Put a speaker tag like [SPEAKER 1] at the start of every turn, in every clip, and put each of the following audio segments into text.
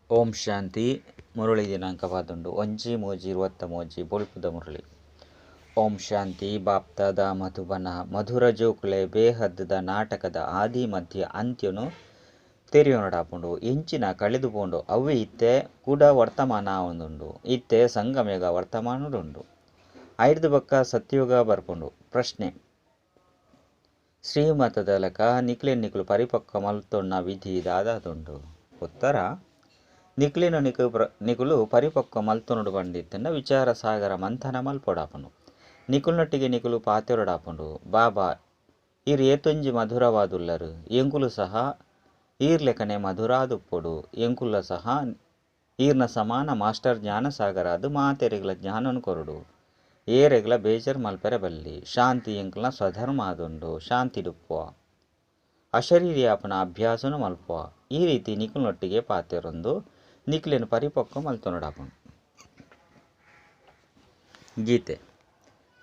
[SPEAKER 1] ಓಂ ಶಾಂತಿ. ಮುರಳಿ ದಿನಾಂಕವಾದುಂಡು 1/3/23 ಬೊಲ್ಪುದ ಮುರಳಿ. ಓಂ ಶಾಂತಿ. ಬಾಪ್ತಾದ ಮಧುಬನ ಮಧುರ ಜೋಕುಲೆ ಬೇಹದ್ದದ ನಾಟಕದ ಆದಿ ಮಧ್ಯ ಅಂತ್ಯನು ತೆರೆಯೋನಡಾಪುಂಡು. ಎಂಚಿನ ಕಳೆದುಪೋಂಡು ಅವು ಇತ್ತೆ ಕೂಡ ವರ್ತಮಾನ ಒಂದುಂಡು. ಇತ್ತೆ ಸಂಗಮೇಗ ವರ್ತಮಾನುಡುಂಡು. ಐದು ಬಕ್ಕ ಸತ್ಯೋಗ ಬರ್ಪುಂಡು. ಪ್ರಶ್ನೆ: ಶ್ರೀಮತದಲಕ ನಿಕ್ಲೆನ್ನಿಕುಲು ಪರಿಪಕ್ವ ಮಲ್ತೊನ್ನ ವಿಧಿ ದಾದಾದುಂಡು. ಉತ್ತರ: ನಿಕ್ಲಿನ ನಿಕುಲು ಪರಿಪಕ್ವ ಮಲ್ತೊನುಡು ಪಂಡಿತ್ತನ್ನ ವಿಚಾರ ಸಾಗರ ಮಂಥನ ಮಲ್ಪೊಡಾಪುಂಡು. ನಿಕುಲ್ನೊಟ್ಟಿಗೆ ನಿಕುಲು ಪಾತೆರೊಡಾಪುಂಡು. ಬಾಬಾ ಈರ್ ಏತೊಂಜಿ ಮಧುರವಾದುಲ್ಲರು, ಎಂಕುಲು ಸಹ ಈರ್ ಲೆಕ್ಕನೆ ಮಧುರಾದುಪ್ಪೊಡು. ಎಂಕುಲ್ಲ ಸಹ ಈರ್ನ ಸಮಾನ ಮಾಸ್ಟರ್ ಜ್ಞಾನ ಸಾಗರಾದು ಮಾತೆರೆಗ್ಲ ಜ್ಞಾನನು ಕೊರಡು. ಏರೆಗ್ಲ ಬೇಜರ್ ಮಲ್ಪೆರೆ ಬಲ್ಲಿ. ಶಾಂತಿ ಎಂಕುಲ್ನ ಸ್ವಧರ್ಮ ಆದುಂಡು. ಶಾಂತಿ ಡುಪ್ಪುವ ಅಶರೀರಿಯಾಪನ ಅಭ್ಯಾಸನು ಮಲ್ಪುವ. ಈ ರೀತಿ ನಿಕುಲ್ನೊಟ್ಟಿಗೆ ಪಾತೆರೊಂದು ನಿಕ್ಲೆನು ಪರಿಪಕ್ವ ಮಲ್ತೊನಡಾಪುಂಡು. ಗೀತೆ.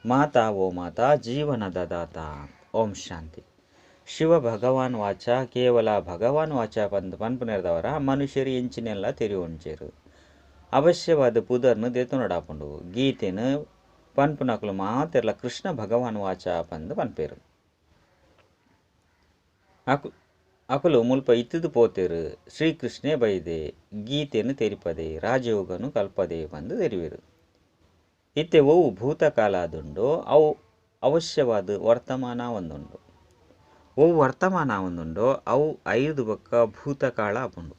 [SPEAKER 1] ಮಾತಾ ಓ ಮಾತಾ ಜೀವನದ ದಾತ. ಓಂ ಶಾಂತಿ. ಶಿವ ಭಗವಾನ್ ವಾಚ ಕೇವಲ ಭಗವಾನ್ ವಾಚ ಪನ್ಪುನೆರ್ದವರ ಮನುಷ್ಯರು ಎಂಚಿನೆಲ್ಲ ತೆರಿಯೊಂಚೇರು. ಅವಶ್ಯವಾದ ಪುದರ್ನು ದೆತೊನಡಾಪುಂಡು. ಗೀತೆನು ಪನ್ಪುನಕುಲು ಮಾತೆರ್ಲ ಕೃಷ್ಣ ಭಗವಾನ್ ವಾಚ ಪಂದು ಪನ್ಪೇರು. ಅಕುಲು ಮುಲ್ಪ ಇತ್ತಿದು ಪೋತೆರು. ಶ್ರೀಕೃಷ್ಣೇ ಬೈದೆ ಗೀತೆನು ತೆರಿಪದೆ ರಾಜಯೋಗನು ಕಲ್ಪದೆ ಪಂದು ತೆರಿವೆರು. ಇತ್ತೆ ಒವು ಭೂತಕಾಲ ಆದುಂಡು. ಅವು ಅವಶ್ಯವಾದ ವರ್ತಮಾನ ಒಂದುಂಡು. ಒವು ವರ್ತಮಾನ ಒಂದುಂಡು. ಅವು ಐದು ಬೊಕ್ಕ ಭೂತಕಾಲ ಆಪುಂಡು.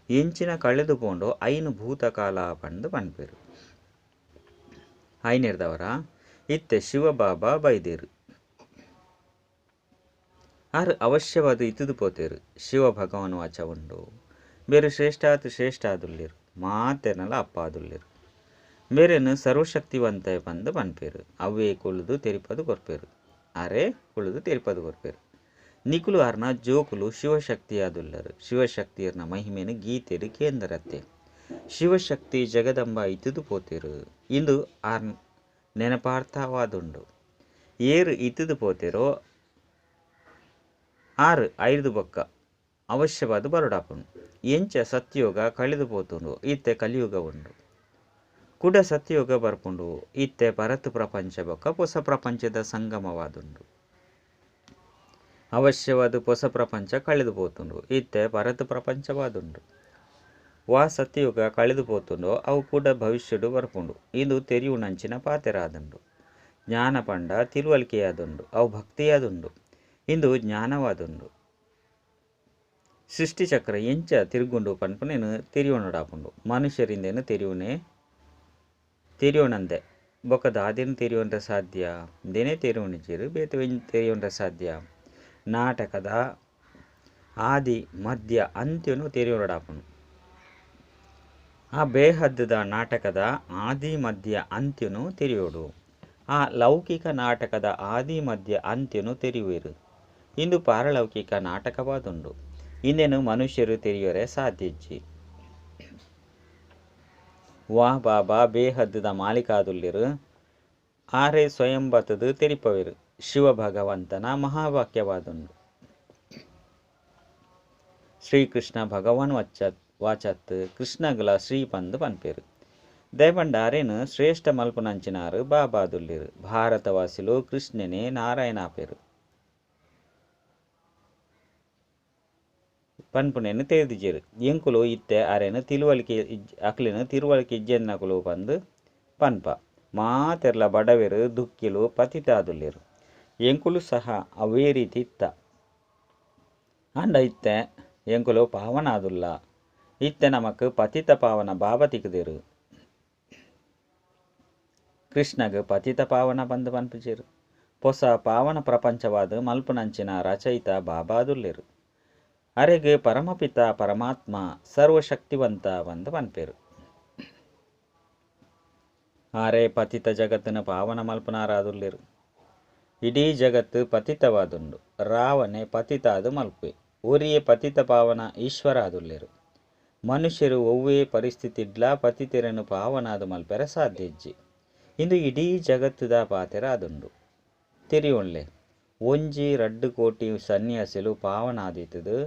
[SPEAKER 1] ಎಂಚಿನ ಕಳೆದು ಪೋಂಡು ಐನು ಭೂತಕಾಲ ಪಂದು ಪನ್ಪೇರು. ಐನೆರ್ದವರ ಇತ್ತೆ ಶಿವಬಾಬಾ ಬೈದೇರು. ಆರು ಅವಶ್ಯವಾದ ಇತ್ತಿದು ಪೋತೆರು. ಶಿವ ಭಗವಾನ್ ವಾಚ ಉಂಡು. ಬೇರೆ ಶ್ರೇಷ್ಠ ಆದುಲ್ಲೇರು. ಮಾತೆರ್ನಲ ಅಪ್ಪ ಆದುಲ್ಲೇರು. ಬೇರೆನು ಸರ್ವಶಕ್ತಿವಂತ ಪಂದು ಪನ್ಪೇರು. ಅವೇ ಕುಳಿದು ತೆರಿಪದು ಕೊರ್ಪೇರು. ಅರೆ ಕುಳಿದು ತೆರಿಪದು ಕೊರ್ಪೇರು. ನಿಕುಲು ಆರ್ನ ಜೋಕುಲು ಶಿವಶಕ್ತಿ ಆದುಲ್ಲರು. ಶಿವಶಕ್ತಿಯರ್ನ ಮಹಿಮೆನು ಗೀತೆರು ಕೇಂದ್ರತ್ತೆ. ಶಿವಶಕ್ತಿ ಜಗದಂಬ ಇತ್ತಿದು ಪೋತೆರು. ಇಂದು ಆರ್ ನೆನಪಾರ್ಥವಾದುಂಡು. ಏರು ಇತ್ತಿದು ಪೋತೆರೋ ಆರು ಐದು ಬೊಕ್ಕ ಅವಶ್ಯವಾದ ಬರುಡಾಪುಂಡು. ಎಂಚ ಸತ್ಯೋಗ ಕಳೆದು ಪೋತುಂಡು. ಇತ್ತೆ ಕಲಿಯುಗ ಉಂಡು. ಕುಡ ಸತ್ಯೋಗ ಬರ್ಪುಂಡು. ಇತ್ತೆ ಪರತ್ ಪ್ರಪಂಚ ಬೊಕ್ಕ ಹೊಸ ಪ್ರಪಂಚದ ಸಂಗಮವಾದುಂಡು. ಅವಶ್ಯವಾದ ಹೊಸ ಪ್ರಪಂಚ ಕಳೆದು ಪೋತುಂಡು. ಇತ್ತೆ ಪರತ್ ಪ್ರಪಂಚವಾದುಂಡು. ವಾ ಸತ್ಯೋಗ ಕಳೆದು ಪೋತುಂಡು. ಅವು ಕೂಡ ಭವಿಷ್ಯಡು ಬರ್ಪುಂಡು. ಇಂದು ತೆರಿಯುನಂಚಿನ ಪಾತೆರಾದುಂಡು. ಜ್ಞಾನ ಪಂಡ ತಿಳುವಳಿಕೆಯಾದುಂಡು. ಅವು ಭಕ್ತಿಯಾದುಂಡು. ಇಂದು ಜ್ಞಾನವಾದುಂಡು. ಸೃಷ್ಟಿ ಚಕ್ರ ಎಂಚ ತಿರುಗುಂಡು ಪನ್ಪುನೇನು ತೆರಿಯೋನಡಾಪುಂಡು. ಮನುಷ್ಯರಿಂದೇನು ತೆರಿಯೋಣಂದೆ ಬೊಕ್ಕ ದಾದೇನು ತೆರಿಯೋನ್ರೆ ಸಾಧ್ಯ. ದೇನೇ ತೆರಿಯೋಣಿಚೇರು ಬೇತೆ ತೆರಿಯೋನ್ರೆ ಸಾಧ್ಯ. ನಾಟಕದ ಆದಿ ಮಧ್ಯ ಅಂತ್ಯನು ತೆರಿಯೋನಡಾಪುಂಡು. ಆ ಬೇಹದ್ದದ ನಾಟಕದ ಆದಿ ಮಧ್ಯ ಅಂತ್ಯನು ತೆರಿಯೋಡು. ಆ ಲೌಕಿಕ ನಾಟಕದ ಆದಿ ಮಧ್ಯ ಅಂತ್ಯನು ತೆರಿಯುವೆರು. ಇಂದು ಪಾರಲೌಕಿಕ ನಾಟಕವಾದುಂಡು. ಇಂದೇನು ಮನುಷ್ಯರು ತೆರಿಯೋರೆ ಸಾಧ್ಯಜ್ಜಿ. ವಾ ಬಾಬಾ ಬೇಹದ್ದದ ಮಾಲೀಕಾದುಲ್ಲೇರು. ಆರೇ ಸ್ವಯಂ ಬತ್ತದು ತೆರಿಪವೆರು. ಶಿವ ಭಗವಂತನ ಮಹಾವಾಕ್ಯವಾದುಂಡು. ಶ್ರೀಕೃಷ್ಣ ಭಗವಾನ್ ವಾಚತ್ ಕೃಷ್ಣಗಲ ಶ್ರೀ ಪಂದು ಪನ್ಪೇರು. ದಯಪಂಡ ಅರೇನು ಶ್ರೇಷ್ಠ ಮಲ್ಪುನಂಚಿನಾರು ಬಾಬಾದುಲ್ಲೇರು. ಭಾರತವಾಸಿಲು ಕೃಷ್ಣನೇ ನಾರಾಯಣ ಆಪೇರು ಪನ್ಪುನೇನು ತೆರೆದಿಜೇರು. ಎಂಕುಲು ಇತ್ತೆ ಅರೆನು ಅಕ್ಲಿನ ತಿಳುವಳಿಕೆ ಇಜ್ಜೆನ್ನಕುಲು ಪಂದು ಪನ್ಪ. ಮಾತೆರ್ಲ ಬಡವೆರು ದುಃಖಿಲು ಪತಿತ ಆದುಲ್ಲೇರು. ಎಂಕುಲು ಸಹ ಅವೇ ರೀತಿ ಇತ್ತ. ಅಂಡ ಇತ್ತೆ ಎಂಕುಲು ಪಾವನ ಆದುಲ್ಲ. ಇತ್ತೆ ನಮಕ್ ಪತಿತ ಪಾವನ ಬಾಬಾ ತಿಕ್ಕದೇರು. ಕೃಷ್ಣಗ್ ಪತಿತ ಪಾವನ ಪಂದು ಪನ್ಪಿಜೇರು. ಹೊಸ ಪಾವನ ಪ್ರಪಂಚವಾದ ಮಲ್ಪುನಂಚಿನ ರಚಯಿತ ಬಾಬಾ ಆದುಲ್ಲೇರು. ಅರೆಗೆ ಪರಮಪಿತ ಪರಮಾತ್ಮ ಸರ್ವಶಕ್ತಿವಂತ ಪಂದು ಪನ್ಪೇರು. ಆರೇ ಪತಿತ ಜಗತ್ತಿನ ಪಾವನ ಮಲ್ಪನಾರಾದುಲ್ಲೇರು. ಇಡೀ ಜಗತ್ತು ಪತಿತವಾದುಂಡು. ರಾವಣೆ ಪತಿತಾದು ಮಲ್ಪೆ. ಒರಿಯೇ ಪತಿತ ಪಾವನ ಈಶ್ವರ ಆದುಲ್ಲೇರು. ಮನುಷ್ಯರು ಒವ್ವೇ ಪರಿಸ್ಥಿತಿಡ್ಲ ಪತಿತೆರನು ಪಾವನಾದು ಮಲ್ಪೆರೆ ಸಾಧ್ಯಜ್ಜಿ. ಇಂದು ಇಡೀ ಜಗತ್ತುದ ಪಾತೆರ ಆದುಂಡು. ತೆರಿಯೋಣ್ಲೆ 1.2 ಕೋಟಿ ಸನ್ಯಾಸಿಲು ಪಾವನಾದೀತದು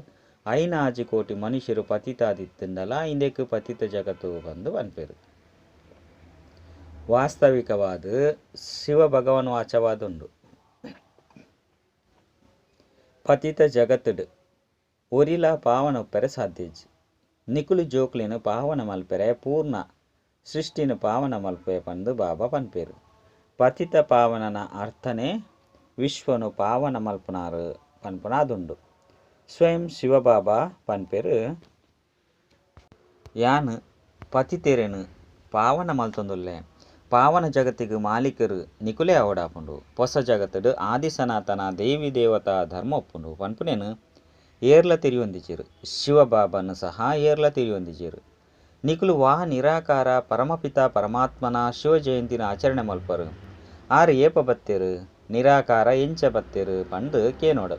[SPEAKER 1] ಐನಾಜಿ ಕೋಟಿ ಮನುಷ್ಯರು ಪತಿತಾದಿತ್ತಂದಲ ಇಂದೆಕ್ ಪತಿತ ಜಗತ್ತು ಬಂದು ಪನ್ಪೇರು. ವಾಸ್ತವಿಕವಾದ ಶಿವ ಭಗವಾನ್ ವಾಚವಾದುಂಡು. ಪತಿತ ಜಗತ್ತುಡು ಒರಿಲ ಪಾವನ ಉಪ್ಪರೆ ಸಾಧ್ಯಜಿ. ನಿಕುಲು ಜೋಕ್ಲಿನ ಪಾವನ ಮಲ್ಪೆರೆ ಪೂರ್ಣ ಸೃಷ್ಟಿನ ಪಾವನ ಮಲ್ಪೆ ಪಂದು ಬಾಬಾ ಪನ್ಪೇರು. ಪತಿತ ಪಾವನನ ಅರ್ಥನೇ ವಿಶ್ವನು ಪಾವನ ಮಲ್ಪನಾರು ಪನ್ಪನಾದುಂಡು. ಸ್ವಯಂ ಶಿವಬಾಬಾ ಪನ್ಪೇರು ಯಾನ್ ಪತಿತೆರೆನು ಪಾವನ ಮಲ್ತೊಂದುಲ್ಲೆ ಪಾವನ ಜಗತ್ತಿಗೆ ಮಾಲೀಕರು ನಿಕುಲೆ ಅವಡಾಪುಂಡು. ಹೊಸ ಜಗತ್ತುಡು ಆದಿ ಸನಾತನ ದೇವಿ ದೇವತಾ ಧರ್ಮ ಒಪ್ಪುಂಡು ಪನ್ಪುನೇನು ಏರ್ಲ ತಿರಿಯೊಂದಿಚೇರು. ಶಿವಬಾಬಾನು ಸಹ ಏರ್ಲ ತಿರಿಯೊಂದಿಚೇರು. ನಿಕುಲು ವಾಹ ನಿರಾಕಾರ ಪರಮಪಿತ ಪರಮಾತ್ಮನ ಶಿವ ಜಯಂತಿನ ಆಚರಣೆ ಮಲ್ಪರು. ಆರು ಏಪ ಬತ್ತೇರು ನಿರಾಕಾರ ಎಂಚ ಬತ್ತೇರು ಪಂಡು ಕೇನೋಡು.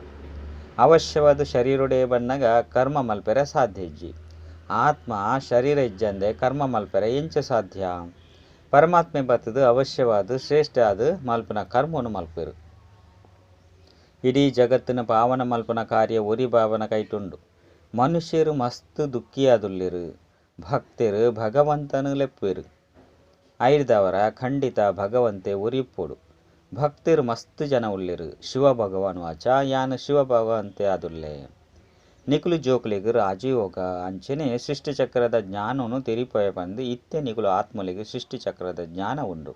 [SPEAKER 1] ಅವಶ್ಯವಾದ ಶರೀರೊಡೆ ಬಣ್ಣಗ ಕರ್ಮ ಮಲ್ಪೆರೆ ಸಾಧ್ಯ ಇಜ್ಜಿ. ಆತ್ಮ ಶರೀರ ಇಜ್ಜಂದೆ ಕರ್ಮ ಮಲ್ಪೆರೆ ಎಂಚ ಸಾಧ್ಯ. ಪರಮಾತ್ಮೆ ಬತ್ತದು ಅವಶ್ಯವಾದ ಶ್ರೇಷ್ಠ ಅದು ಮಲ್ಪನ ಕರ್ಮವನ್ನು ಮಲ್ಪೆರು. ಇಡೀ ಜಗತ್ತಿನ ಪಾವನ ಮಲ್ಪನ ಕಾರ್ಯ ಒರಿ ಭಾವನ ಕೈಟುಂಡು. ಮನುಷ್ಯರು ಮಸ್ತ್ ದುಃಖಿಯಾದುಲ್ಲಿರು. ಭಕ್ತರು ಭಗವಂತನು ಲೆಪ್ಪೆರು. ಐದವರ ಖಂಡಿತ ಭಗವಂತೆ ಒರಿಪ್ಪೊಡು. ಭಕ್ತರು ಮಸ್ತ್ ಜನ ಉಳ್ಳಿರು. ಶಿವ ಭಗವಾನ್ ವಾಚ ಯಾನು ಶಿವ ಭಗವಂತೆ ಆದುಲ್ಲೆ. ನಿಕುಲು ಜೋಕ್ಲಿಗೆ ರಾಜಯೋಗ ಅಂಚನೆ ಸೃಷ್ಟಿಚಕ್ರದ ಜ್ಞಾನವನ್ನು ತೆರಿಪೋಯ ಬಂದು ಇತ್ತೆ ನಿಕುಲು ಆತ್ಮಲಿಗೆ ಸೃಷ್ಟಿಚಕ್ರದ ಜ್ಞಾನ ಉಂಡು.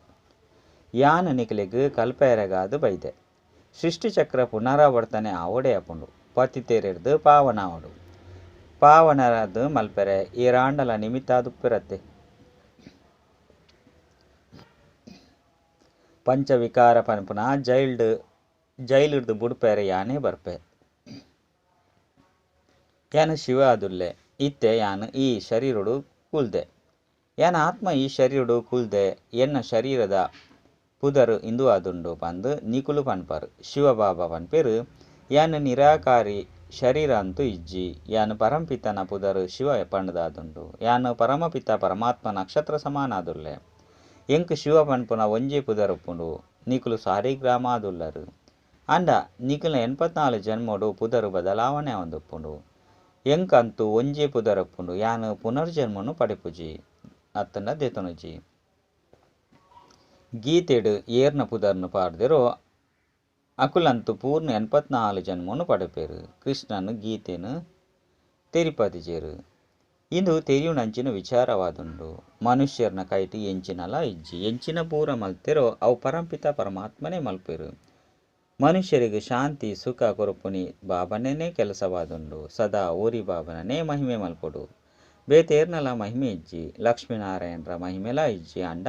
[SPEAKER 1] ಯಾನು ನಿಕಲಿಗೆ ಕಲ್ಪೆರಗಾದು ಬೈದೆ. ಸೃಷ್ಟಿಚಕ್ರ ಪುನರಾವರ್ತನೆ ಅವಡೆ ಅಪ್ಪುಂಡು. ಪತಿತೆರೆದು ಪಾವನ ಅವಡು. ಪಾವನರದು ಮಲ್ಪೆರೆ ಏರಾಂಡಲ ನಿಮಿತ್ತಾದುಪ್ಪಿರತ್ತೆ. ಪಂಚವಿಕಾರ ಪನ್ಪುನ ಜೈಲಿಡ್ದು ಬುಡ್ಪೆರೆ ಯಾನೇ ಬರ್ಪೆ. ಯಾನು ಶಿವ ಆದುಲ್ಲೆ ಇತ್ತೆ ಯಾನು ಈ ಶರೀರಡು ಕೂಲ್ದೆ. ಯಾನ ಆತ್ಮ ಈ ಶರೀರಡು ಕೂಲ್ದೆ ಎನ್ನ ಶರೀರದ ಪುದರು ಇಂದು ಆದುಂಡು ಬಂದು ನಿಕುಲು ಪನ್ಪರು. ಶಿವಬಾಬಾ ಪನ್ಪೇರು ಯಾನು ನಿರಾಕಾರಿ ಶರೀರ ಅಂತೂ ಇಜ್ಜಿ. ಯಾನು ಪರಂಪಿತನ ಪುದರು ಶಿವ ಪಂಡದಾದುಂಡು. ಯಾನು ಪರಮಪಿತ ಪರಮಾತ್ಮ ನಕ್ಷತ್ರ ಸಮಾನಾದುಲ್ಲೆ. ಎಂಕ್ ಶಿವ ಪನ್ಪುನ ಒಂಜಿ ಪುದರುಪ್ಪುಂಡು. ನಿಕುಲು ಸಾರಿಗ್ರಾಮ ಆದುಲ್ಲರು. ಅಂಡ ನಿಕುಲ 84 ಜನ್ಮಡು ಪುದರು ಬದಲಾವಣೆ ಆವೊಂದುಪ್ಪುಂಡು. ಎಂಕ್ ಅಂತೂ ಒಂಜಿ ಪುದರಪ್ಪುಂಡು. ಯಾನು ಪುನರ್ಜನ್ಮನು ಪಡಿಪುಜಿ ಅತ್ತಂಡ ದೆತೊನುಜಿ. ಗೀತೆಡು ಏರ್ನ ಪುದರ್ನು ಪಾಡ್ದೆರೋ ಅಕುಲಂತೂ ಪೂರ್ಣ 84 ಜನ್ಮನು ಪಡಿಪೇರು. ಕೃಷ್ಣನು ಗೀತೆನು ತೆರಿಪದಿಜೇರು. ಇಂದು ತೆರಿಯುನಂಚಿನ ವಿಚಾರವಾದುಂಡು. ಮನುಷ್ಯರ್ನ ಕೈಟಿ ಎಂಚಿನಲ ಇಜ್ಜಿ. ಎಂಚಿನ ಪೂರ ಮಲ್ತೆರೋ ಅವು ಪರಂಪಿತ ಪರಮಾತ್ಮನೇ ಮಲ್ಪೇರು. ಮನುಷ್ಯರಿಗೆ ಶಾಂತಿ ಸುಖ ಕೊರಪುನಿ ಬಾಬನೇ ಕೆಲಸವಾದುಂಡು. ಸದಾ ಓರಿ ಬಾಬನನೇ ಮಹಿಮೆ ಮಲ್ಪೊಡು. ಬೇತೇರ್ನಲ ಮಹಿಮೆ ಇಜ್ಜಿ. ಲಕ್ಷ್ಮೀನಾರಾಯಣರ ಮಹಿಮೆಲ ಇಜ್ಜಿ. ಅಂಡ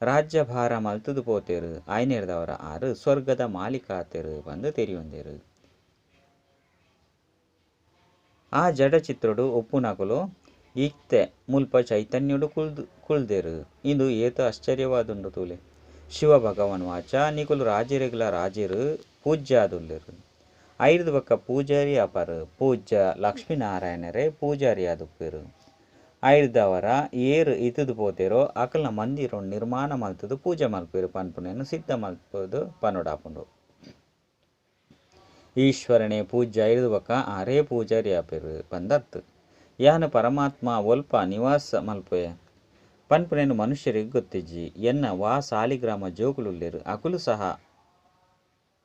[SPEAKER 1] ರಾಜ್ಯಭಾರ ಮಲ್ತುದು ಪೋತೇರು. ಐನೇರ್ದವರ ಆರು ಸ್ವರ್ಗದ ಮಾಲೀಕ ಆತೇರು ಬಂದು ತೆರಿಯೊಂದೇರು. ಆ ಜಡಚಿತ್ರಡು ಒಪ್ಪುನಕುಲು ಇತ್ತೆ ಮುಲ್ಪ ಚೈತನ್ಯುಡು ಕುಳ್ದೇರು. ಇಂದು ಏತು ಆಶ್ಚರ್ಯವಾದುಂಡು ತೂಲೆ. ಶಿವ ಭಗವಾನ್ ವಾಚ ನಿಕುಲು ರಾಜರಿಗಲ ರಾಜರು ಪೂಜ್ಯ ಆದುಲ್ಲೆರು. ಐದು ಬಕ್ಕ ಪೂಜಾರಿ ಅಪರು. ಪೂಜ್ಯ ಲಕ್ಷ್ಮೀನಾರಾಯಣರೇ ಪೂಜಾರಿ ಆದುಪ್ಪೇರು. ಐದವರ ಏರು ಇತುದು ಪೋತೇರೋ ಅಕಲ್ನ ಮಂದಿರ ನಿರ್ಮಾಣ ಮಲ್ತುದು ಪೂಜೆ ಮಲ್ಪೇರು ಪನ್ಪುನೇನು ಸಿದ್ಧ ಮಲ್ಪದು ಪನೋಡಾಪುಂಡು. ಈಶ್ವರನೇ ಪೂಜ್ಯ ಐದು ಬಕ್ಕ ಆರೇ ಪೂಜಾರಿ ಆಪೇರು ಬಂದತ್ತು. ಯಾನು ಪರಮಾತ್ಮ ಒಲ್ಪ ನಿವಾಸ ಮಲ್ಪೆ ಪನ್ಪುನೇನು ಮನುಷ್ಯರಿಗೆ ಗೊತ್ತಿಜ್ಜಿ. ಎನ್ನ ವಾ ಸಾಲಿಗ್ರಾಮ ಜೋಕುಲುಲ್ಲೇರು. ಅಕುಲು ಸಹ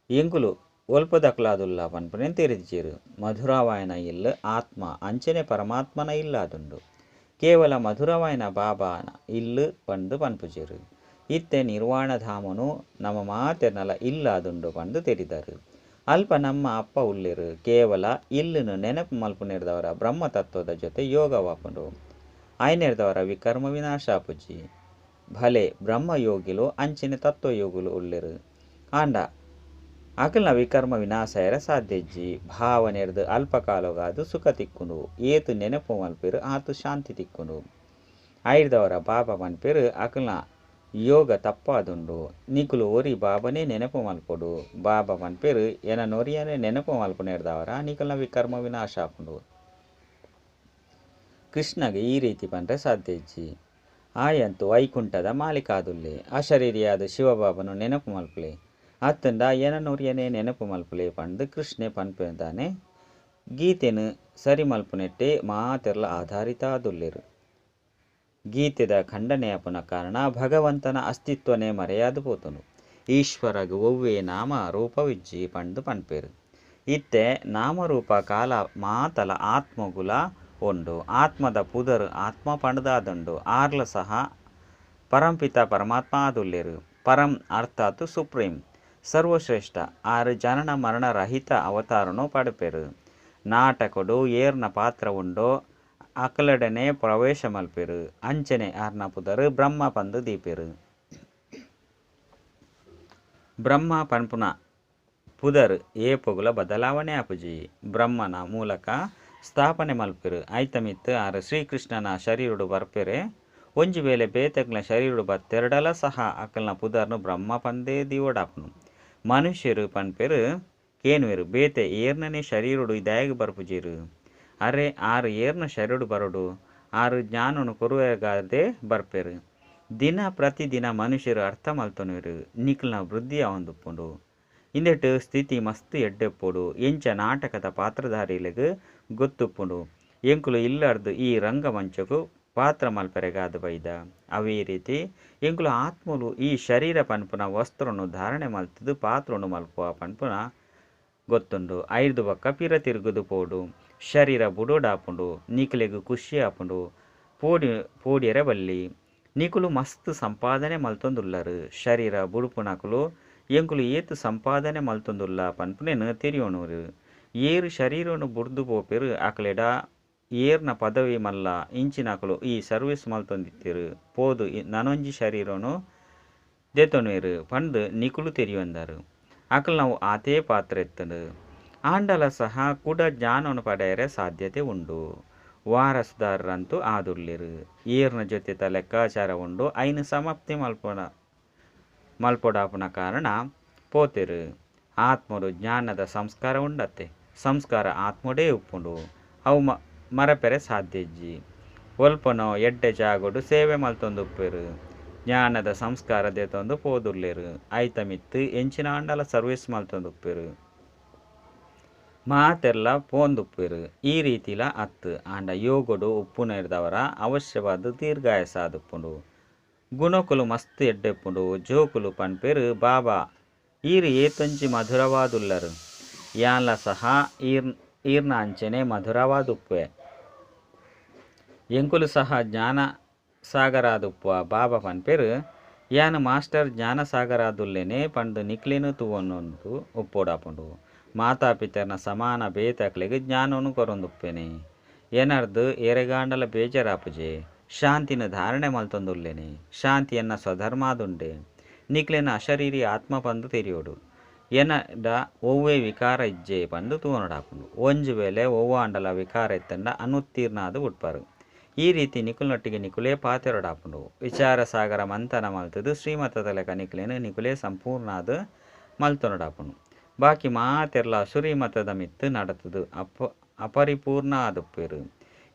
[SPEAKER 1] ಎಂಕುಲು ಒಲ್ಪದಕ್ಲಾದುಲ್ಲ ಪನ್ಪುನೇನು ತೆರೆದಿಜೇರು. ಮಧುರವಾಯನ ಇಲ್ಲ ಆತ್ಮ ಅಂಚನೆ ಪರಮಾತ್ಮನ ಇಲ್ಲಾದುಂಡು. ಕೇವಲ ಮಧುರವಾಯನ ಬಾಬಾನ ಇಲ್ಲು ಪಂದು ಪನ್ಪುಜೇರು. ಇತ್ತೆ ನಿರ್ವಾಣಧಾಮನು ನಮ್ಮ ಮಾತೆರ್ನಲ ಇಲ್ಲಾದುಂಡು ಪಂದು ತೆರಿದರು. ಅಲ್ಪ ನಮ್ಮ ಅಪ್ಪ ಉಲ್ಲೇರು. ಕೇವಲ ಇಲ್ಲುನು ನೆನಪು ಮಲ್ಪುನೆರ್ದವರ ಬ್ರಹ್ಮತತ್ವದ ಜೊತೆ ಯೋಗವಾಪುಂಡು. ಐನೆರ್ದವರ ವಿಕರ್ಮ ವಿನಾಶ ಆಪುಜಿ. ಭಲೆ ಬ್ರಹ್ಮಯೋಗಿಲು ಅಂಚಿನ ತತ್ವಯೋಗುಲು ಉಲ್ಲೇರು. ಆಂಡ ಅಕಲ್ನ ವಿಕರ್ಮ ವಿನಾಶ ಎರ ಸಾಧ್ಯಜ್ಜಿ. ಭಾವನೆರ್ದು ಅಲ್ಪಕಾಲಗಾದು ಸುಖ ತಿಕ್ಕುಂಡು. ಏತು ನೆನಪು ಮಲ್ಪೇರು ಆತು ಶಾಂತಿ ತಿಕ್ಕುಂಡು. ಐರ್ದವರ ಬಾಬಾ ಮನ್ಪೇರು ಅಕಲ್ನ ಯೋಗ ತಪ್ಪಾದುಂಡು. ನಿಕುಲು ಒರಿ ಬಾಬನೇ ನೆನಪು ಮಲ್ಪೊಡು. ಬಾಬಾ ಮನ್ಪೇರು ಎನ ನೊರಿಯನೇ ನೆನಪು ಮಲ್ಪುನೆರ್ದವರ ನಿಕಲ್ನ ವಿಕರ್ಮ ವಿನಾಶ ಆಪುಂಡು. ಕೃಷ್ಣಗೆ ಈ ರೀತಿ ಪಂಡ್ರೆ ಸಾಧ್ಯ ಇಜ್ಜಿ. ಆಯಂತು ವೈಕುಂಠದ ಮಾಲೀಕ ಆದುಲ್ಲೆ. ಅಶರೀರಿಯಾದ ಶಿವಬಾಬನು ನೆನಪು ಮಲ್ಪಲೆ. ಅತ್ತಂಡ ಎನ ನೊರಿಯನೇ ನೆನಪು ಮಲ್ಪಲೆ ಪಂಡು ಕೃಷ್ಣೆ ಪನ್ಪೆದಾನೆ. ಗೀತೆನು ಸರಿ ಮಲ್ಪುನೆಟ್ಟೆ ಮಾತೆರ್ಲ ಆಧಾರಿತ ಆದುಲ್ಲೆರು. ಗೀತೆದ ಖಂಡನೆಯಪುನ ಕಾರಣ ಭಗವಂತನ ಅಸ್ತಿತ್ವನೇ ಮರೆಯಾದು ಪೋತುನು. ಈಶ್ವರಗು ಒವ್ವೇ ನಾಮ ರೂಪವಿಜ್ಜಿ ಪಂಡು ಪನ್ಪೇರು. ಇತ್ತೆ ನಾಮರೂಪ ಕಾಲ ಮಾತಲ ಆತ್ಮಗುಲ ಉಂಡು. ಆತ್ಮದ ಪುದರು ಆತ್ಮ ಪಂಡದಾದುಂಡು. ಆರ್ಲ ಸಹ ಪರಂಪಿತ ಪರಮಾತ್ಮ ಆದುಲ್ಲೆರು. ಪರಂ ಅರ್ಥಾತ್ ಸುಪ್ರೀಂ, ಸರ್ವಶ್ರೇಷ್ಠ. ಆರು ಜನನ ಮರಣ ರಹಿತ ಅವತಾರನು ಪಡಪೆರು. ನಾಟಕಡು ಏರ್ನ ಪಾತ್ರ ಉಂಡೋ ಅಕಲಡನೆ ಪ್ರವೇಶ ಮಲ್ಪೆರು. ಅಂಚನೆ ಆರ್ನ ಪುದರು ಬ್ರಹ್ಮ ಪಂದು ದೀಪೆರು. ಬ್ರಹ್ಮ ಪನ್ಪುನ ಪುದರು ಏಪುಗುಲ ಬದಲಾವಣೆ ಆಪುಜಿ. ಬ್ರಹ್ಮನ ಮೂಲಕ ಸ್ಥಾಪನೆ ಮಲ್ಪೆರು. ಐತಮಿತ್ತು ಆರು ಶ್ರೀಕೃಷ್ಣನ ಶರೀರುಡು ಬರ್ಪೆರೆ. ಒಂಜಿ ವೇಳೆ ಬೇತಕ್ಲ ಶರೀರುಡು ಬತ್ತೆರಡಲ ಸಹ ಅಕಲ್ನ ಪುದರ್ನು ಬ್ರಹ್ಮ ಪಂದೇ ದಿವಡಾಪುನು. ಮನುಷ್ಯರು ಪನ್ಪೆರು ಕೇನುವೆರು ಬೇತೆ ಏರ್ನನೆ ಶರೀರುಡು ಇದಾಯಗ ಬರ್ಪುಜಿರು. ಅರೆ ಆರು ಏರ್ನ ಶರೀರುಡು ಬರೋಡು ಆರು ಜ್ಞಾನನು ಕೊರುವೆಗಾದೆ ಬರ್ಪೆರು. ದಿನ ಪ್ರತಿದಿನ ಮನುಷ್ಯರು ಅರ್ಥ ಮಲ್ತೊನುವೆರು. ನಿಕ್ಲ್ನ ವೃದ್ಧಿ ಅವಂದುಪ್ಪುಂಡು. ಇಂದೆಟ್ಟು ಸ್ಥಿತಿ ಮಸ್ತ್ ಎಡ್ಡೆಪ್ಪುಡು. ಎಂಚ ನಾಟಕದ ಪಾತ್ರಧಾರಿಲೆಗ್ ಗೊತ್ತುಪ್ಪುಂಡು. ಎಂಕುಲು ಇಲ್ಲರ್ದು ಈ ರಂಗಮಂಚಕು ಪಾತ್ರ ಮಲ್ಪೆರೆಗಾದ ಬೈದ. ಅವೇ ರೀತಿ ಎಂಕುಲು ಆತ್ಮಲು ಈ ಶರೀರ ಪನ್ಪುನ ವಸ್ತ್ರನು ಧಾರಣೆ ಮಲ್ತದು ಪಾತ್ರನು ಮಲ್ಪುವ ಪನ್ಪುನ ಗೊತ್ತುಂಡು. ಐದು ಬಕ್ಕ ಪಿರ ತಿರುಗುದು ಪೋಡು. ಶರೀರ ಬುಡೋಡಾಪುಂಡು. ನಿಕ್ಲೆಗ್ ಖುಷಿ ಆಪುಂಡು. ಪೋಡಿಯರೆ ಬಲ್ಲಿ ನಿಕುಲು ಮಸ್ತ್ ಸಂಪಾದನೆ ಮಲ್ತೊಂದುಲ್ಲರು. ಶರೀರ ಬುಡುಪುನಕುಲು ಎಂಕುಲು ಏತು ಸಂಪಾದನೆ ಮಲ್ತೊಂದುಲ್ಲ ಪನ್ಪುನೆನು ತೆರಿಯೋಣುರು. ಏರು ಶರೀರನು ಬುಡ್ದು ಪೋಪೆರು ಅಕಲೆಡ ಏರ್ನ ಪದವಿ ಮಲ್ಲ ಇಂಚಿನಕುಲು ಈ ಸರ್ವಿಸ್ ಮಲ್ತೊಂದಿತ್ತೆರು. ಪೋದು ನನೊಂಜಿ ಶರೀರನು ದೆತೊನುವೆರು ಪಂದು ನಿಕುಲು ತೆರಿಯೊಂದರು. ಅಕಲು ನಾವು ಆತೇ ಪಾತ್ರ ಎತ್ತನು. ಆಂಡಲ ಸಹ ಕುಡ ಜ್ಞಾನವನ್ನು ಪಡೆಯರೆ ಸಾಧ್ಯತೆ ಉಂಡು. ವಾರಸುದಾರರಂತೂ ಆದುರ್ಲೆರು. ಏರ್ನ ಜೊತೆತ ಲೆಕ್ಕಾಚಾರ ಉಂಡು. ಐನು ಸಮಾಪ್ತಿ ಮಲ್ಪೊಡಾಪುನ ಕಾರಣ ಪೋತೆರು. ಆತ್ಮಡು ಜ್ಞಾನದ ಸಂಸ್ಕಾರ ಉಂಡತ್ತೆ. ಸಂಸ್ಕಾರ ಆತ್ಮಡೇ ಉಪ್ಪುಂಡು. ಅವು ಮರಪೆರೆ ಸಾಧ್ಯಜ್ಜಿ. ಒಲ್ಪನೋ ಎಡ್ಡೆ ಜಾಗೊಡು ಸೇವೆ ಮಲ್ತೊಂದುಪ್ಪೆರು. ಜ್ಞಾನದ ಸಂಸ್ಕಾರ ದೆತೊಂದು ಪೋದುರ್ಲೆರು. ಐತಮಿತ್ತು ಎಂಚಿನ ಆಂಡಲ ಸರ್ವಿಸ್ ಮಲ್ತೊಂದುಪ್ಪೆರು. ಮಾತೆರ್ಲ ಪೋಂದುಪ್ಪೆರು. ಈ ರೀತಿಲ ಅತ್ತು ಆಂಡ ಯೋಗೊಡು ಉಪ್ಪುನೇರ್ದವರ ಅವಶ್ಯವಾದ ದೀರ್ಘಾಯಸಾದುಪ್ಪುಂಡು. ಗುಣಕುಲು ಮಸ್ತ್ ಎಡ್ಡೆಪ್ಪುಂಡು. ಜೋಕುಲು ಪನ್ಪೆರು ಬಾಬಾ ಈರು ಏತೊಂಜಿ ಮಧುರವಾದುಲ್ಲರು. ಯಾನ್ಲ ಸಹ ಈರ್ನ ಅಂಚನೆ ಮಧುರವಾದುಪ್ಪೆ. ಎಂಕುಲು ಸಹ ಜ್ಞಾನ ಸಾಗರಾದುಪ್ಪುವ ಬಾಬಾ ಪನ್ಪೆರು ಯಾನು ಮಾಸ್ಟರ್ ಜ್ಞಾನ ಸಾಗರಾದುಲ್ಲೆನೆ ಪಂಡು ನಿಕ್ಲೆನು ತೂವೊಂದು ಉಪ್ಪೋಡಾಪುಂಡು. ಮಾತಾಪಿತರ್ನ ಸಮಾನ ಬೇತಕ್ಲೆಗ್ ಜ್ಞಾನನು ಕೊರೊಂದುಪ್ಪೆನೆ. ಎನರ್ದು ಎರೆಗಾಂಡಲ ಬೇಜಾರಾಪುಜೆ. ಶಾಂತಿನ ಧಾರಣೆ ಮಲ್ತೊಂದುಲ್ಲೆನೆ. ಶಾಂತಿ ಎನ್ನ ಸ್ವಧರ್ಮಾದುಂಡೆ. ನಿಕ್ಲೆನ ಅಶರೀರಿ ಆತ್ಮ ಪಂದು ತೆರಿಯೋಡು. ಎನಡ ಒವ್ವೇ ವಿಕಾರ ಇಜ್ಜೆ ಪಂದು ತೂವೊನಡಾಪುಂಡು. ಒಂಜು ವೇಳೆ ಒವ್ವಾಂಡಲ ವಿಕಾರ ಎತ್ತಂಡ ಅನುತ್ತೀರ್ಣಾದು ಉಟ್ಪರು. ಈ ರೀತಿ ನಿಕುಲ್ನೊಟ್ಟಿಗೆ ನಿಕುಲೇ ಪಾತೆರೊಡಾಪುಂಡು. ವಿಚಾರ ಸಾಗರ ಮಂಥನ ಮಲ್ತದು ಶ್ರೀಮತದ ಲೆಕ್ಕ ನಿಕ್ಲೆನು ನಿಕುಲೇ ಸಂಪೂರ್ಣಾದು ಮಲ್ತೊನಡಾಪುಂಡು. ಬಾಕಿ ಮಾತೆರ್ಲ ಸುರಿಮತದ ಮಿತ್ತು ನಡತದು ಅಪರಿಪೂರ್ಣ ಆದುಪ್ಪೆರು.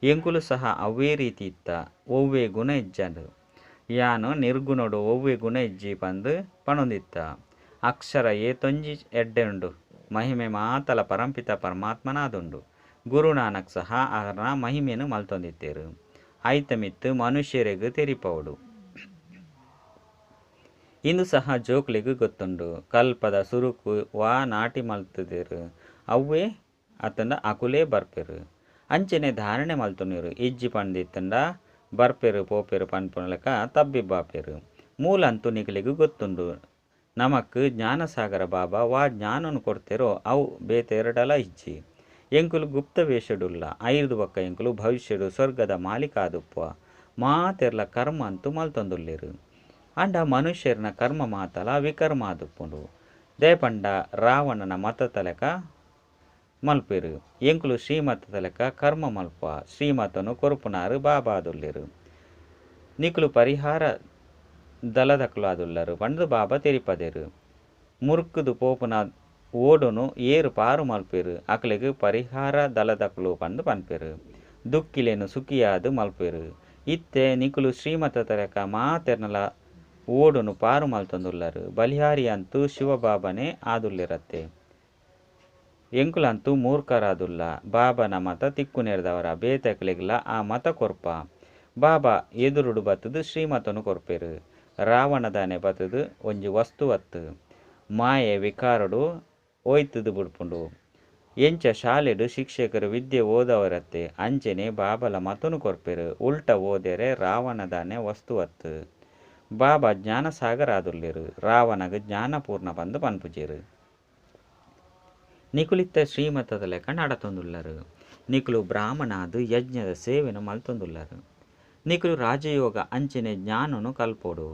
[SPEAKER 1] ಎಂಕುಲು ಸಹ ಅವೇ ರೀತಿ ಇತ್ತ ಒವ್ವೇ ಗುಣ ಇಜ್ಜಂಡು. ಯಾನು ನಿರ್ಗುಣಡು ಒವ್ವೇ ಗುಣ ಇಜ್ಜಿ ಪಂದು ಪಣೊಂದಿತ್ತ. ಅಕ್ಷರ ಏತೊಂಜಿ ಎಡ್ಡೆಂಡು. ಮಹಿಮೆ ಮಾತಲ ಪರಂಪಿತ ಪರಮಾತ್ಮನಾದುಂಡು. ಗುರುನಾನಕ್ ಸಹ ಆರ್ನ ಮಹಿಮೆನು ಮಲ್ತೊಂದಿತ್ತೆರು. ಐತಮಿತ್ತು ಮನುಷ್ಯರೆಗ್ ತೆರಿಪವಡು. ಇಂದು ಸಹ ಜೋಕ್ಲೆಗ್ ಗೊತ್ತುಂಡು. ಕಲ್ಪದ ಸುರುಕು ವಾ ನಾಟಿ ಮಲ್ತದೆರು. ಅವ್ವೇ ಅತ್ತಂಡ ಅಕುಲೇ ಬರ್ಪೆರು. ಅಂಚನೆ ಧಾರಣೆ ಮಲ್ತೊನೆರು. ಇಜ್ಜಿ ಪಂದಿತ್ತಂಡ ಬರ್ಪೆರು ಪೋಪೆರು ಪನ್ಪುನಲಕ ತಬ್ಬಿಬ್ಬಾಪೆರು. ಮೂಲಂತೂ ನಿಕಲೆಗ್ ಗೊತ್ತುಂಡು. ನಮಕ್ ಜ್ಞಾನಸಾಗರ ಬಾಬಾ ವಾ ಜ್ಞಾನನು ಕೊಡ್ತೆರೋ ಅವು ಬೇತೆರಡಲ ಇಜ್ಜಿ. ಎಂಕುಲು ಗುಪ್ತ ವೇಷಡುಲ್ಲ. ಐದು ಬಕ್ಕ ಎಂಕುಲು ಭವಿಷ್ಯಡು ಸ್ವರ್ಗದ ಮಾಲಿಕಾದುಪ್ಪುವ. ಮಾತೆರ್ಲ ಕರ್ಮ ಅಂತೂ ಮಲ್ತೊಂದುಲ್ಲೆರು. ಅಂಡ ಮನುಷ್ಯರ್ನ ಕರ್ಮ ಮಾತಲ ವಿಕರ್ಮ ಆದುಪ್ಪುಂಡು. ದೇಪಂಡ ರಾವಣನ ಮತದ ಲೆಕ್ಕ ಮಲ್ಪೆರು. ಎಂಕುಲು ಶ್ರೀಮತದ ಲೆಕ್ಕ ಕರ್ಮ ಮಲ್ಪುವ. ಶ್ರೀಮತನು ಕೊರುಪುನಾರು ಬಾಬಾ ಆದುಲ್ಲೆರು. ನಿಕುಲು ಪರಿಹಾರ ದಲದಕುಲು ಆದುಲ್ಲರು ಪಂಡು ಬಾಬಾ ತೆರಿಪದೆರು. ಮುರುಕುದು ಪೋಪುನ ಓಡುನು ಏರು ಪಾರು ಮಲ್ಪೆರು. ಅಕಲೆಗ್ ಪರಿಹಾರ ದಲದಕುಲು ಪಂದು ಪನ್ಪೆರು. ದುಕ್ಕಿಲೆನು ಸುಖಿಯಾದು ಮಲ್ಪೆರು. ಇತ್ತೆ ನಿಕುಲು ಶ್ರೀಮತದ ಲೆಕ್ಕ ಮಾತೆರ್ನಲ ಓಡುನು ಪಾರು ಮಲ್ತೊಂದುಲ್ಲರು. ಬಲಿಹಾರಿ ಅಂತೂ ಶಿವಬಾಬನೇ ಆದುಲ್ಲೆರತ್ತೆ. ಎಂಕುಲಂತೂ ಮೂರ್ಖರಾದುಲ್ಲ. ಬಾಬನ ಮತ ತಿಕ್ಕುನೆರ್ದವರ ಬೇತೆಕ್ಲೆಗ್ಲ ಆ ಮತ ಕೊರ್ಪ. ಬಾಬಾ ಎದುರುಡು ಬತ್ತದು ಶ್ರೀಮತನು ಕೊರ್ಪೆರು. ರಾವಣದಾನೆ ಬತ್ತದು ಒಂಜಿ ವಸ್ತು ಅತ್ತು. ಮಾಯೆ ವಿಕಾರಡು ಒಯ್ತದು ಬಿಡ್ಪುಂಡು. ಎಂಚ ಶಾಲೆಡು ಶಿಕ್ಷಕರು ವಿದ್ಯೆ ಓದವರತ್ತೆ ಅಂಚೆನೆ ಬಾಬಲ ಮತನು ಕೊರ್ಪೆರು. ಉಲ್ಟ ಓದೆರೆ ರಾವಣದಾನೆ ವಸ್ತು ಅತ್ತು. ಬಾಬಾ ಜ್ಞಾನ ಸಾಗರ ಆದುಲ್ಲೆರು. ರಾವಣಗ ಜ್ಞಾನಪೂರ್ಣ ಬಂದು ಪನ್ಪುಜೆರು. ನಿಕುಲಿತ್ತ ಶ್ರೀಮತದ ಲೆಕ್ಕ ನಡತೊಂದುಲ್ಲರು. ನಿಕುಲು ಬ್ರಾಹ್ಮಣಾದು ಯಜ್ಞದ ಸೇವೆನು ಮಲ್ತೊಂದುಲ್ಲರು. ನಿಕುಲು ರಾಜಯೋಗ ಅಂಚೆನೆ ಜ್ಞಾನನು ಕಲ್ಪೋಡು.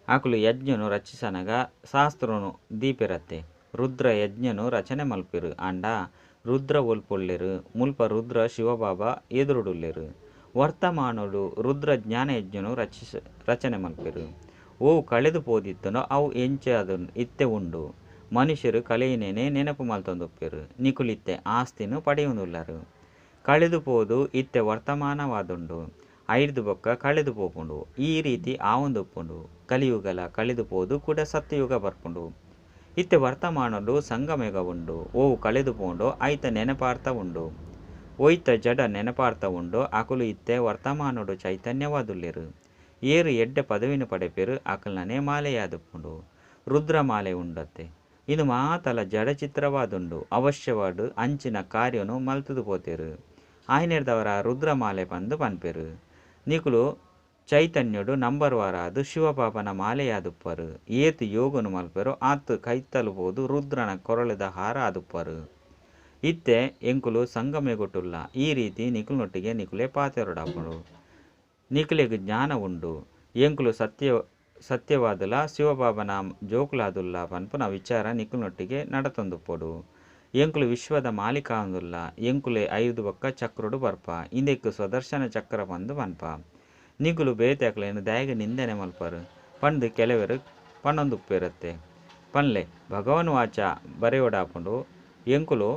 [SPEAKER 1] ಆಕುಲು ಯಜ್ಞನು ರಚಿಸನಗ ಶಾಸ್ತ್ರನು ದೀಪಿರತ್ತೆ. ರುದ್ರ ಯಜ್ಞನು ರಚನೆ ಮಲ್ಪಿರು. ಅಂಡ ರುದ್ರ ಒಲ್ಪೊಲ್ಲೆರು. ಮುಲ್ಪ ರುದ್ರ ಶಿವಬಾಬಾ ಎದುರುಡುಲ್ಲೆರು. ವರ್ತಮಾನಡು ರುದ್ರ ಜ್ಞಾನ ಯಜ್ಞನು ರಚನೆ ಮಲ್ಪಿರು. ಓವು ಕಳೆದು ಪೋದಿತ್ತನೋ ಅವು ಎಂಚೆ ಅದನ್ನು ಇತ್ತೆ ಉಂಡು. ಮನುಷ್ಯರು ಕಲೆಯನೇನೆ ನೆನಪು ಮಲ್ತೊಂದುಪ್ಪೆರು. ನಿಕುಲಿತ್ತೆ ಆಸ್ತಿನು ಪಡೆಯುವುದುಲ್ಲರು. ಕಳೆದು ಪೋದು ಇತ್ತೆ ವರ್ತಮಾನವಾದುಂಡು. ಐದು ಬೊಕ್ಕ ಕಳೆದು ಪೋಪುಂಡು. ಈ ರೀತಿ ಆವೊಂದುಪ್ಪುಂಡು. ಕಲಿಯುಗಲ ಕಳೆದು ಪೋದು ಕೂಡ ಸತ್ಯಯುಗ ಬರ್ಪುಂಡು. ಇತ್ತೆ ವರ್ತಮಾನಡು ಸಂಗಮೇಗ ಉಂಡು. ಓವು ಕಳೆದು ಪೋಂಡು ಐತ ನೆನಪಾರ್ಥ ಉಂಡು. ಒಯ್ತ ಜಡ ನೆನಪಾರ್ಥ ಉಂಡು. ಅಕುಲು ಇತ್ತೆ ವರ್ತಮಾನಡು ಚೈತನ್ಯವಾದುಲ್ಲೆರು. ಏರು ಎಡ್ಡೆ ಪದವಿನ ಪಡೆಪೆರು. ಅಕಲ್ನನೆ ಮಾಲೆಯಾದುಪ್ಪುಂಡು. ರುದ್ರಮಾಲೆ ಉಂಡತ್ತೆ. ಇದು ಮಾತಲ ಜಡಚಿತ್ರವಾದುಂಡು. ಅವಶ್ಯವಾಡು ಅಂಚಿನ ಕಾರ್ಯನು ಮಲ್ತದು ಪೋತೆರು. ಆಯ್ನೆರ್ದವರ ರುದ್ರಮಾಲೆ ಬಂದು ಪನ್ಪೆರು. ನಿಕುಲು ಚೈತನ್ಯಡು ನಂಬರ್ ವಾರಾದು ಶಿವಪಾಪನ ಮಾಲೆಯಾದುಪ್ಪರು. ಏತು ಯೋಗನು ಮಲ್ಪೆರು. ಆತು ಕೈತಲು ಪೋದು ರುದ್ರನ ಕೊರಳದ ಹಾರ ಆದುಪ್ಪರು. ಇತ್ತೆ ಎಂಕುಲು ಸಂಗಮೆಗೊಟ್ಟುಲ್ಲ. ಈ ರೀತಿ ನಿಕುಲ್ನೊಟ್ಟಿಗೆ ನಿಕುಲೆ ಪಾತೆರೊಡಾಪುಂಡು. ನಿಕುಲೆಗ್ ಜ್ಞಾನ ಉಂಡು. ಎಂಕುಲು ಸತ್ಯವಾದುಲ ಶಿವಬಾಬನ ಜೋಕುಲಾದುಲ್ಲ ಪನ್ಪುನ ವಿಚಾರ ನಿಕುಲ್ನೊಟ್ಟಿಗೆ ನಡತೊಂದುಪ್ಪೊಡು. ಎಂಕುಲು ವಿಶ್ವದ ಮಾಲಿಕ ಅಂದುಲ್ಲ. ಎಂಕುಲೆ 5 ಬೊಕ್ಕ ಚಕ್ರಡು ಬರ್ಪ. ಇಂದೆಕ್ಕು ಸ್ವದರ್ಶನ ಚಕ್ರ ಬಂದು ಪನ್ಪ. ನಿಕುಲು ಬೇತೆಕ್ಲೆನು ದಯಗ ನಿಂದನೆ ಮಲ್ಪರು. ಪಂಡು ಕೆಲವೆರು ಪನ್ನೊಂದುಪ್ಪೆರತ್ತೆ. ಪನ್ಲೆ ಭಗವನ್ ವಾಚ ಬರೆಯೋಡಾಪುಂಡು. ಎಂಕುಲು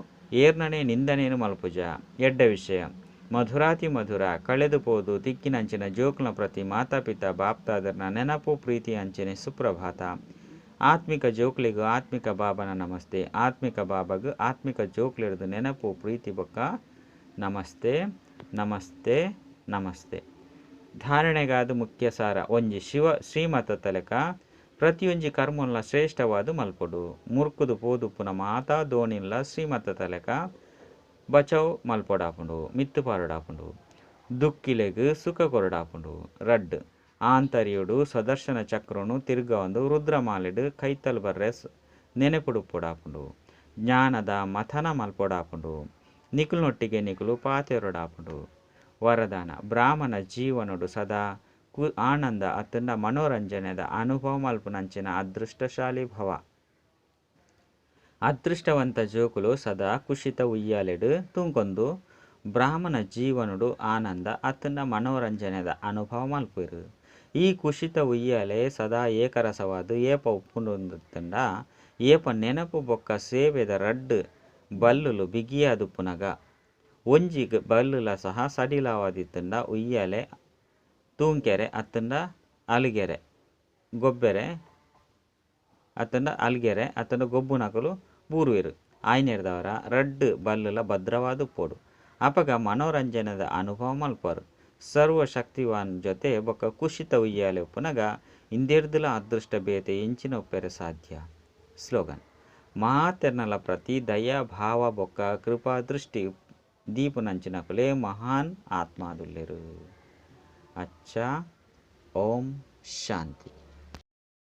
[SPEAKER 1] ಏರ್ನನೆ ನಿಂದನೇನು ಮಲ್ಪುಜ ಎಡ್ಡ ವಿಷಯ. ಮಧುರಾತಿ ಮಧುರ ಕಳೆದು ಪೋದು ತಿಕ್ಕಿನಂಚಿನ ಜೋಕುಲ ಪ್ರತಿ ಮಾತಾಪಿತ ಬಾಪ್ತಾದರ್ನ ನೆನಪು ಪ್ರೀತಿ ಅಂಚನೆ ಸುಪ್ರಭಾತ. ಆತ್ಮಿಕ ಜೋಕ್ಲಿಗೂ ಆತ್ಮಿಕ ಬಾಬನ ನಮಸ್ತೆ. ಆತ್ಮಿಕ ಬಾಬಾಗೂ ಆತ್ಮಿಕ ಜೋಕ್ಲಿಡ್ದು ನೆನಪು ಪ್ರೀತಿ ಬೊಕ್ಕ ನಮಸ್ತೆ ನಮಸ್ತೆ ನಮಸ್ತೆ. ಧಾರಣೆಗಾದು ಮುಖ್ಯ ಸಾರ ಒಂಜಿ ಶ್ರೀಮತ ತಲೆಕ ಪ್ರತಿಯೊಂಜಿ ಕರ್ಮುಲ್ಲ ಶ್ರೇಷ್ಠವಾದು ಮಲ್ಪೊಡು. ಮುರ್ಕುದು ಪೋದುಪ್ಪುನ ಮಾತಾ ದೋಣಿಲ್ಲ ಶ್ರೀಮತ ತಲೆಕ ಬಚಾವ್ ಮಲ್ಪೊಡಾಪುಂಡು. ಮಿತ್ತು ಪಾರುಡಾಪುಂಡು. ದುಕ್ಕಿಲೆಗ್ ಸುಖ ಕೊರಡಾಪುಂಡು. ರಡ್ ಆಂತರ್ಯುಡು ಸ್ವದರ್ಶನ ಚಕ್ರನು ತಿರ್ಗವಂದು ರುದ್ರಮಾಲೆಡು ಕೈತಲ್ ಬರ್ರೆ ನೆನೆಪುಡುಪ್ಪೊಡಾಪುಂಡು. ಜ್ಞಾನದ ಮಥನ ಮಲ್ಪೊಡಾಪುಂಡು. ನಿಕುಲ್ನೊಟ್ಟಿಗೆ ನಿಕುಲು ಪಾತೆರೊಡಾಪುಂಡು. ವರದಾನ ಬ್ರಾಹ್ಮಣ ಜೀವನುಡು ಸದಾ ಆನಂದ ಅತ್ತಂಡ ಮನೋರಂಜನೆದ ಅನುಭವ ಮಲ್ಪುನಂಚಿನ ಅದೃಷ್ಟಶಾಲಿ ಭವ. ಅದೃಷ್ಟವಂತ ಜೋಕುಲು ಸದಾ ಕುಶಿತ ಉಯ್ಯಾಲೆಡು ತುಂಕೊಂದು ಬ್ರಾಹ್ಮಣ ಜೀವನುಡು ಆನಂದ ಅತ್ತಂಡ ಮನೋರಂಜನೆದ ಅನುಭವ ಮಲ್ಪುರು. ಈ ಕುಶಿತ ಉಯ್ಯಾಲೆ ಸದಾ ಏಕರಸವಾದು ಏಪ ಉಪ್ಪುಂಡುತ್ತಂಡ ಏಪ ನೆನಪು ಬೊಕ್ಕ ಸೇವೆದ ರಡ್ಡು ಬಲ್ಲುಲು ಬಿಗಿಯಾದುಪ್ಪುನಗ ಒಂಜಿ ಬಲ್ಲುಲ ಸಹ ಸಡಿಲವಾದಿತ್ತಂಡ ಉಯ್ಯಾಲೆ ತೂಂಕೆರೆ ಅತ್ತಂಡ ಅಲಿಗೆರೆ ಗೊಬ್ಬೆರೆ ಅತ್ತಂಡ ಅಲ್ಗೆರೆ ಅತ್ತಂಡ ಗೊಬ್ಬುನಕಲು ಬೂರುವೆರು. ಆಯ್ನೆರ್ದವರ ರಡ್ಡು ಬಲ್ಲುಲ ಭದ್ರವಾದುಪ್ಪೋಡು. ಅಪಗ ಮನೋರಂಜನೆದ ಅನುಭವ ಮಲ್ಪರು. ಸರ್ವಶಕ್ತಿವಾನ್ ಜೊತೆ ಬೊಕ್ಕ ಕುಶಿತ ಉಯ್ಯಾಲೆ ಉಪ್ಪುನಗ ಇಂದೆರ್ದುಲ ಅದೃಷ್ಟ ಬೇತೆ ಎಂಚಿನ ಉಪ್ಪೆರೆ ಸಾಧ್ಯ. ಸ್ಲೋಗನ್ ಮಾತೆರ್ನಲ ಪ್ರತಿ ದಯಾ ಭಾವ ಬೊಕ್ಕ ಕೃಪಾ ದೃಷ್ಟಿ ದೀಪುನಂಚಿನಕುಲೆ ಮಹಾನ್ ಆತ್ಮಾದುಲ್ಲೆರು. ಅಚ್ಚ ಓಂ ಶಾಂತಿ.